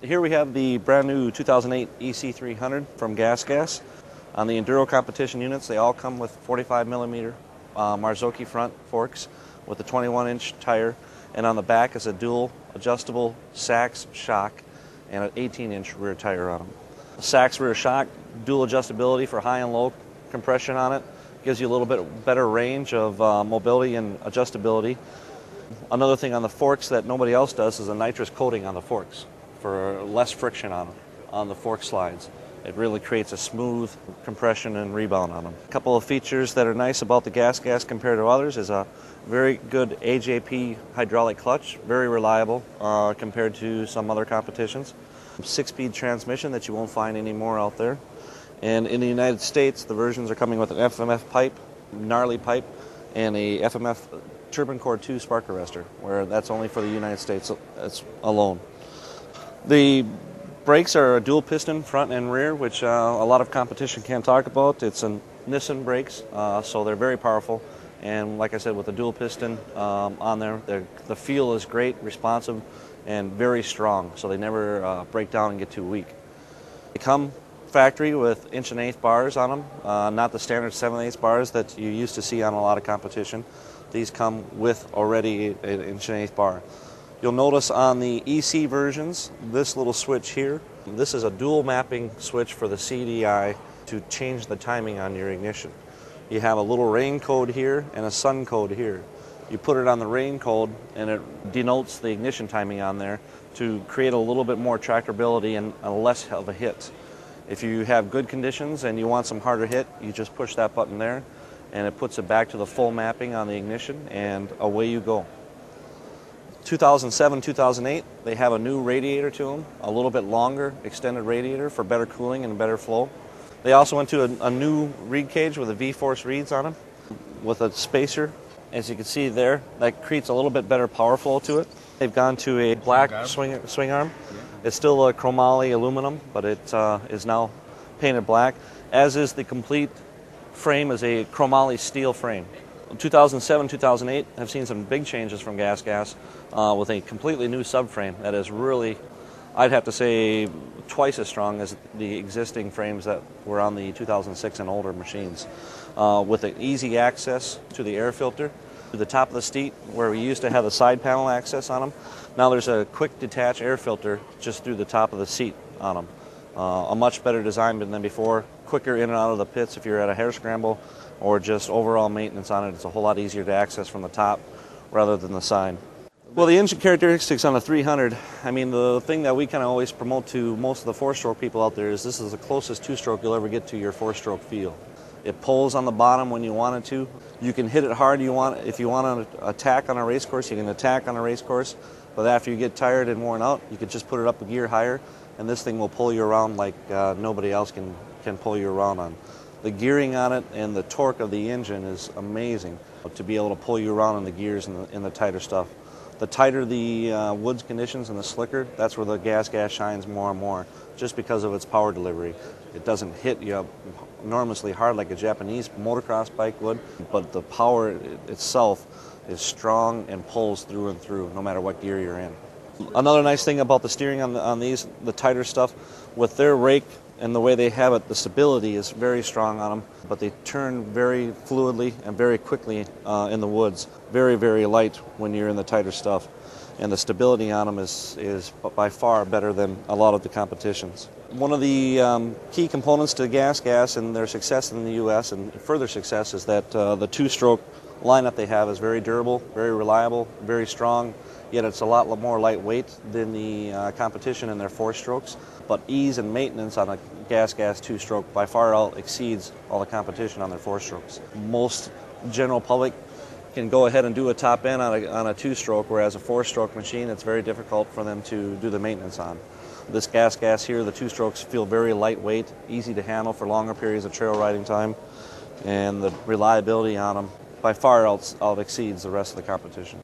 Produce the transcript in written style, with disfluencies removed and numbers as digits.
Here we have the brand new 2008 EC300 from Gas. On the Enduro competition units, they all come with 45 millimeter Marzocchi front forks with a 21-inch tire, and on the back is a dual adjustable Sachs shock and an 18-inch rear tire on them. Sachs rear shock, dual adjustability for high and low compression on it, gives you a little bit better range of mobility and adjustability. Another thing on the forks that nobody else does is a nitrous coating on the forks for less friction on the fork slides. It really creates a smooth compression and rebound on them. A couple of features that are nice about the Gas compared to others is a very good AJP hydraulic clutch, very reliable compared to some other competitions. 6-speed transmission that you won't find anymore out there. And in the United States, the versions are coming with an FMF pipe, gnarly pipe, and a FMF Turbine Core 2 spark arrestor, where that's only for the United States alone. The brakes are a dual piston front and rear, which a lot of competition can't talk about. It's a Nissan brakes, so they're very powerful. And like I said, with the dual piston on there, the feel is great, responsive, and very strong, so they never break down and get too weak. They come factory with 1.1/8" bars on them, not the standard 7/8" bars that you used to see on a lot of competition. These come with already an 1.1/8" bar. You'll notice on the EC versions, this little switch here, this is a dual mapping switch for the CDI to change the timing on your ignition. You have a little rain code here and a sun code here. You put it on the rain code and it denotes the ignition timing on there to create a little bit more tractability and less of a hit. If you have good conditions and you want some harder hit, you just push that button there and it puts it back to the full mapping on the ignition, and away you go. 2007, 2008, they have a new radiator to them, a little bit longer extended radiator for better cooling and better flow. They also went to a new reed cage with a V-force reeds on them with a spacer. As you can see there, that creates a little bit better power flow to it. They've gone to a black swing arm. It's still a chromoly aluminum, but it is now painted black, as is the complete frame is a chromoly steel frame. 2007, 2008 have seen some big changes from Gas with a completely new subframe that is really, I'd have to say, twice as strong as the existing frames that were on the 2006 and older machines, with an easy access to the air filter. To the top of the seat, where we used to have the side panel access on them, now there's a quick detach air filter just through the top of the seat on them. A much better design than before, quicker in and out of the pits if you're at a hare scramble, or just overall maintenance on it. It's a whole lot easier to access from the top rather than the side. Well, the engine characteristics on the 300, I mean, the thing that we kind of always promote to most of the four-stroke people out there is this is the closest two-stroke you'll ever get to your four-stroke feel. It pulls on the bottom when you want it to. You can hit it hard if you want to attack on a race course, you can attack on a race course. But after you get tired and worn out, you can just put it up a gear higher, and this thing will pull you around like nobody else can pull you around on. The gearing on it and the torque of the engine is amazing to be able to pull you around in the gears and the tighter stuff. The tighter the woods conditions and the slicker, that's where the Gas shines more and more, just because of its power delivery. It doesn't hit you enormously hard like a Japanese motocross bike would, but the power itself is strong and pulls through and through, no matter what gear you're in. Another nice thing about the steering on these, the tighter stuff, with their rake and the way they have it, the stability is very strong on them, but they turn very fluidly and very quickly in the woods. Very, very light when you're in the tighter stuff. And the stability on them is by far better than a lot of the competitions. One of the key components to Gas and their success in the U.S. and further success is that the two-stroke lineup they have is very durable, very reliable, very strong, yet it's a lot more lightweight than the competition in their four strokes. But ease and maintenance on a Gas two-stroke by far exceeds all the competition on their four strokes. Most general public can go ahead and do a top end on a two-stroke, whereas a four-stroke machine, it's very difficult for them to do the maintenance on. This Gas here, the two-strokes feel very lightweight, easy to handle for longer periods of trail riding time, and the reliability on them by far out exceeds the rest of the competition.